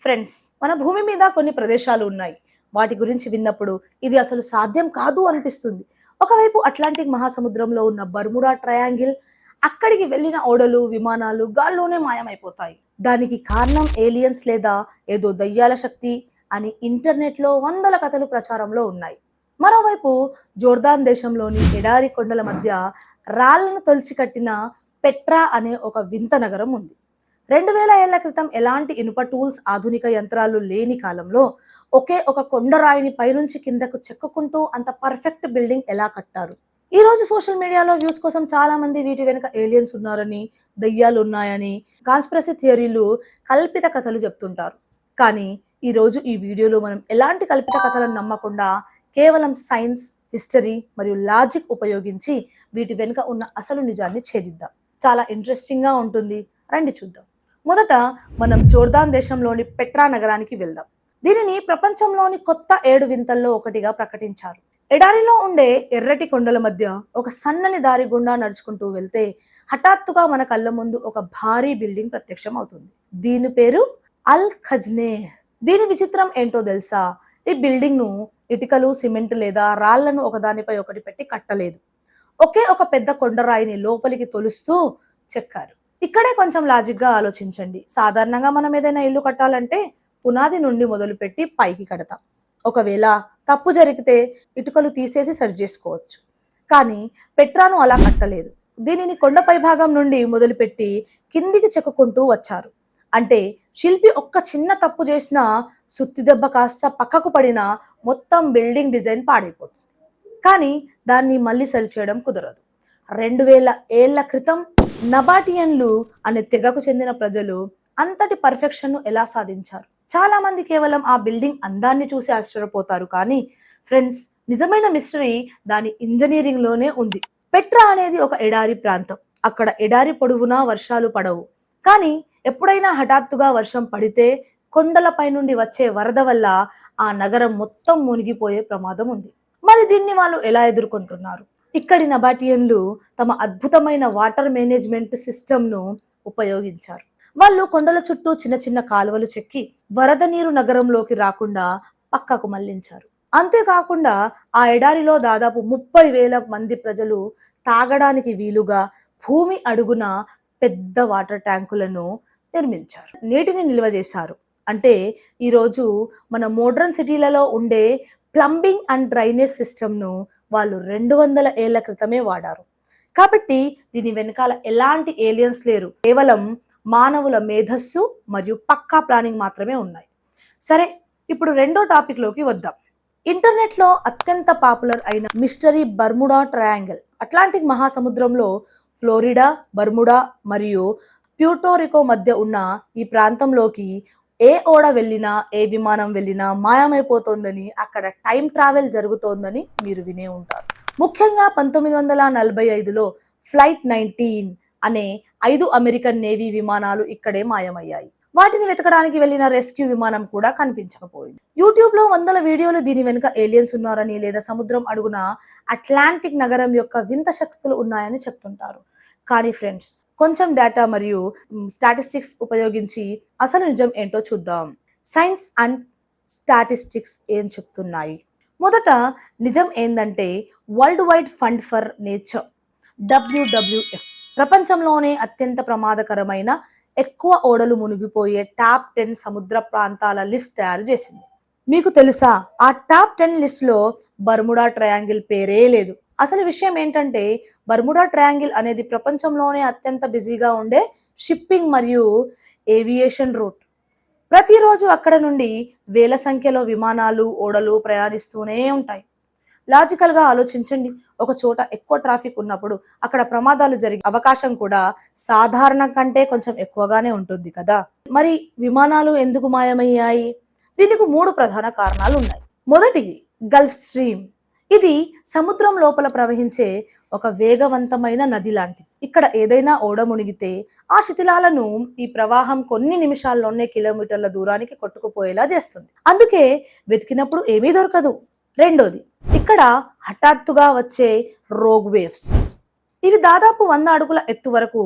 Friends, మన భూమి మీద కొన్ని ప్రదేశాలు ఉన్నాయి. వాటి గురించి విన్నప్పుడు ఇది అసలు సాధ్యం కాదు అనిపిస్తుంది. ఒకవైపు అట్లాంటిక్ మహాసముద్రంలో ఉన్న బర్ముడా ట్రయాంగిల్, అక్కడికి వెళ్ళిన ఓడలు విమానాలు గాల్లోనే మాయమైపోతాయి. దానికి కారణం ఏలియన్స్ లేదా ఏదో దయ్యాల శక్తి అని ఇంటర్నెట్లో వందల కథలు ప్రచారంలో ఉన్నాయి. మరోవైపు జోర్దాన్ దేశంలోని ఎడారి కొండల మధ్య రాళ్లను తొలిచి కట్టిన పెట్రా అనే ఒక వింత నగరం ఉంది. 2000 ఏళ్ల క్రితం ఎలాంటి ఇనుప టూల్స్, ఆధునిక యంత్రాలు లేని కాలంలో ఒకే ఒక కొండరాయిని పైనుంచి కిందకు చెక్కుకుంటూ అంత పర్ఫెక్ట్ బిల్డింగ్ ఎలా కట్టారు? ఈ రోజు సోషల్ మీడియాలో వ్యూస్ కోసం చాలా మంది వీటి వెనుక ఏలియన్స్ ఉన్నారని, దయ్యాలు ఉన్నాయని, కాన్స్పిరసీ థియరీలు, కల్పిత కథలు చెప్తుంటారు. కానీ ఈ రోజు ఈ వీడియోలో మనం ఎలాంటి కల్పిత కథలను నమ్మకుండా కేవలం సైన్స్, హిస్టరీ మరియు లాజిక్ ఉపయోగించి వీటి వెనుక ఉన్న అసలు నిజాన్ని ఛేదిద్దాం. చాలా ఇంట్రెస్టింగ్ గా ఉంటుంది. రండి చూద్దాం. మొదట మనం జోర్దాన్ దేశంలోని పెట్రా నగరానికి వెళ్దాం. దీనిని ప్రపంచంలోని కొత్త 7 వింతల్లో ఒకటిగా ప్రకటించారు. ఎడారిలో ఉండే ఎర్రటి కొండల మధ్య ఒక సన్నని దారి గుండా నడుచుకుంటూ వెళ్తే హఠాత్తుగా మన కళ్ళ ముందు ఒక భారీ బిల్డింగ్ ప్రత్యక్షం అవుతుంది. దీని పేరు అల్ ఖజ్నే. దీని విచిత్రం ఏంటో తెలుసా? ఈ బిల్డింగ్ ను ఇటుకలు, సిమెంట్ లేదా రాళ్లను ఒకదానిపై ఒకటి పెట్టి కట్టలేదు. ఒకే ఒక పెద్ద కొండరాయిని లోపలికి తొలుస్తూ చెక్కారు. ఇక్కడే కొంచెం లాజిక్ గా ఆలోచించండి. సాధారణంగా మనం ఏదైనా ఇల్లు కట్టాలంటే పునాది నుండి మొదలుపెట్టి పైకి కడతాం. ఒకవేళ తప్పు జరిగితే ఇటుకలు తీసేసి సరి చేసుకోవచ్చు. కానీ పెట్రాను అలా కట్టలేదు. దీనిని కొండపై భాగం నుండి మొదలుపెట్టి కిందికి చెక్కుకుంటూ వచ్చారు. అంటే శిల్పి ఒక్క చిన్న తప్పు చేసినా, సుత్తి దెబ్బ కాస్త పక్కకు పడినా మొత్తం బిల్డింగ్ డిజైన్ పాడైపోతుంది. కానీ దాన్ని మళ్ళీ సరిచేయడం కుదరదు. 2000 ఏళ్ల క్రితం నబాటియన్లు అనే తెగకు చెందిన ప్రజలు అంతటి పర్ఫెక్షన్ ను ఎలా సాధించారు? చాలా మంది కేవలం ఆ బిల్డింగ్ అందాన్ని చూసి ఆశ్చర్యపోతారు. కానీ ఫ్రెండ్స్, నిజమైన మిస్టరీ దాని ఇంజనీరింగ్ లోనే ఉంది. పెట్రా అనేది ఒక ఎడారి ప్రాంతం. అక్కడ ఎడారి పొడవునా వర్షాలు పడవు. కానీ ఎప్పుడైనా హఠాత్తుగా వర్షం పడితే కొండలపై నుండి వచ్చే వరద వల్ల ఆ నగరం మొత్తం మునిగిపోయే ప్రమాదం ఉంది. మరి దీన్ని వాళ్ళు ఎలా ఎదుర్కొంటున్నారు? ఇక్కడి నబాటియన్లు తమ అద్భుతమైన వాటర్ మేనేజ్మెంట్ సిస్టమ్ ను ఉపయోగించారు. వాళ్ళు కొండల చుట్టూ చిన్న చిన్న కాలువలు చెక్కి వరద నీరు నగరంలోకి రాకుండా పక్కకు మళ్లించారు. అంతేకాకుండా ఆ ఎడారిలో దాదాపు 30,000 మంది ప్రజలు తాగడానికి వీలుగా భూమి అడుగున పెద్ద వాటర్ ట్యాంకులను నిర్మించారు. నీటిని నిల్వ చేశారు. అంటే ఈరోజు మన మోడ్రన్ సిటీలలో ఉండే ప్లంబింగ్ అండ్ డ్రైనేజ్ సిస్టమ్ను వాళ్ళు 200 ఏళ్ల క్రితమే వాడారు. కాబట్టి దీని వెనకాల ఎలాంటి ఏలియన్స్ లేరు. కేవలం మానవుల మేధస్సు మరియు పక్కా ప్లానింగ్ మాత్రమే ఉన్నాయి. సరే, ఇప్పుడు రెండో టాపిక్ లోకి వద్దాం. ఇంటర్నెట్ లో అత్యంత పాపులర్ అయిన మిస్టరీ బర్ముడా ట్రయాంగిల్. అట్లాంటిక్ మహాసముద్రంలో ఫ్లోరిడా, బర్ముడా మరియు ప్యూర్టోరికో మధ్య ఉన్న ఈ ప్రాంతంలోకి ఏ ఓడ వెళ్ళినా, ఏ విమానం వెళ్ళినా మాయమైపోతోందని, అక్కడ టైం ట్రావెల్ జరుగుతోందని మీరు వినే ఉంటారు. ముఖ్యంగా 1945లో ఫ్లైట్ 19 అనే 5 అమెరికన్ నేవీ విమానాలు ఇక్కడే మాయమయ్యాయి. వాటిని వెతకడానికి వెళ్ళిన రెస్క్యూ విమానం కూడా కనిపించకపోయింది. యూట్యూబ్ లో వందల వీడియోలు దీని వెనుక ఏలియన్స్ ఉన్నారని లేదా సముద్రం అడుగున అట్లాంటిక్ నగరం యొక్క వింత శక్తులు ఉన్నాయని చెప్తుంటారు. కానీ ఫ్రెండ్స్, కొంచెం డేటా మరియు స్టాటిస్టిక్స్ ఉపయోగించి అసలు నిజం ఏంటో చూద్దాం. సైన్స్ అండ్ స్టాటిస్టిక్స్ ఏం చెప్తున్నాయి? మొదట నిజం ఏందంటే, world wide fund for nature WWF ప్రపంచంలోనే అత్యంత ప్రమాదకరమైన, ఎక్కువ ఓడలు మునిగిపోయే టాప్ 10 సముద్ర ప్రాంతాల లిస్ట్ తయారు చేసింది. మీకు తెలుసా, ఆ టాప్ 10 లిస్ట్ లో బర్ముడా ట్రయాంగిల్ పేరే లేదు. అసలు విషయం ఏంటంటే, బర్ముడా ట్రయాంగిల్ అనేది ప్రపంచంలోనే అత్యంత బిజీగా ఉండే షిప్పింగ్ మరియు ఏవియేషన్ రూట్. ప్రతిరోజు అక్కడ నుండి వేల సంఖ్యలో విమానాలు, ఓడలు ప్రయాణిస్తూనే ఉంటాయి. లాజికల్ గా ఆలోచించండి. ఒక చోట ఎక్కువ ట్రాఫిక్ ఉన్నప్పుడు అక్కడ ప్రమాదాలు జరిగే అవకాశం కూడా సాధారణ కంటే కొంచెం ఎక్కువగానే ఉంటుంది కదా. మరి విమానాలు ఎందుకు మాయమయ్యాయి? దీనికి 3 ప్రధాన కారణాలు ఉన్నాయి. మొదటిది గల్ఫ్ స్ట్రీమ్. ఇది సముద్రం లోపల ప్రవహించే ఒక వేగవంతమైన నది లాంటిది. ఇక్కడ ఏదైనా ఓడ మునిగితే ఆ శిథిలాలను ఈ ప్రవాహం కొన్ని నిమిషాల్లోనే కిలోమీటర్ల దూరానికి కొట్టుకుపోయేలా చేస్తుంది. అందుకే వెతికినప్పుడు ఏమీ దొరకదు. రెండోది, ఇక్కడ హఠాత్తుగా వచ్చే రోగ్ వేవ్స్. ఇవి దాదాపు 100 అడుగుల ఎత్తు వరకు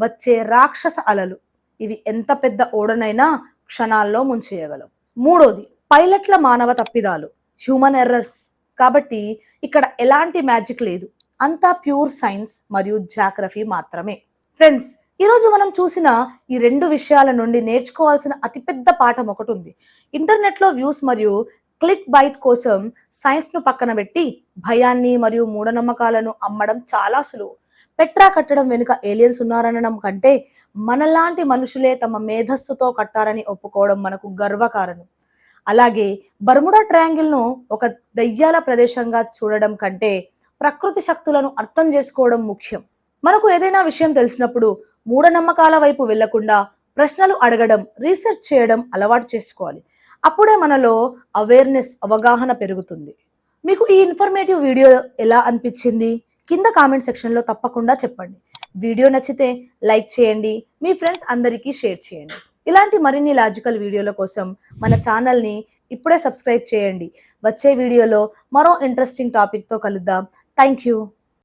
వచ్చే రాక్షస అలలు. ఇవి ఎంత పెద్ద ఓడనైనా క్షణాల్లో ముంచేయగలవు. మూడోది, పైలట్ల మానవ తప్పిదాలు, హ్యూమన్ ఎర్రర్స్. కాబట్టి ఇక్కడ ఎలాంటి మ్యాజిక్ లేదు, అంతా ప్యూర్ సైన్స్ మరియు జాగ్రఫీ మాత్రమే. ఫ్రెండ్స్, ఈరోజు మనం చూసిన ఈ రెండు విషయాల నుండి నేర్చుకోవాల్సిన అతిపెద్ద పాఠం ఒకటి ఉంది. ఇంటర్నెట్లో వ్యూస్ మరియు క్లిక్ బైట్ కోసం సైన్స్ను పక్కన పెట్టి భయాన్ని మరియు మూఢనమ్మకాలను అమ్మడం చాలా సులువు. పెట్రా కట్టడం వెనుక ఏలియన్స్ ఉన్నారనడం కంటే మనలాంటి మనుషులే తమ మేధస్సుతో కట్టారని ఒప్పుకోవడం మనకు గర్వకారణం. అలాగే బర్ముడా ట్రయాంగిల్ను ఒక దయ్యాల ప్రదేశంగా చూడడం కంటే ప్రకృతి శక్తులను అర్థం చేసుకోవడం ముఖ్యం. మనకు ఏదైనా విషయం తెలిసినప్పుడు మూఢనమ్మకాల వైపు వెళ్లకుండా ప్రశ్నలు అడగడం, రీసెర్చ్ చేయడం అలవాటు చేసుకోవాలి. అప్పుడే మనలో అవగాహన పెరుగుతుంది. మీకు ఈ ఇన్ఫర్మేటివ్ వీడియో ఎలా అనిపించింది? కింద కామెంట్ సెక్షన్లో తప్పకుండా చెప్పండి. వీడియో నచ్చితే లైక్ చేయండి, మీ ఫ్రెండ్స్ అందరికీ షేర్ చేయండి. ఇలాంటి మరిన్ని లాజికల్ వీడియోల కోసం మన ఛానల్ని ఇప్పుడే సబ్స్క్రైబ్ చేయండి. వచ్చే వీడియోలో మరో ఇంట్రెస్టింగ్ టాపిక్తో కలుద్దాం. Thank you.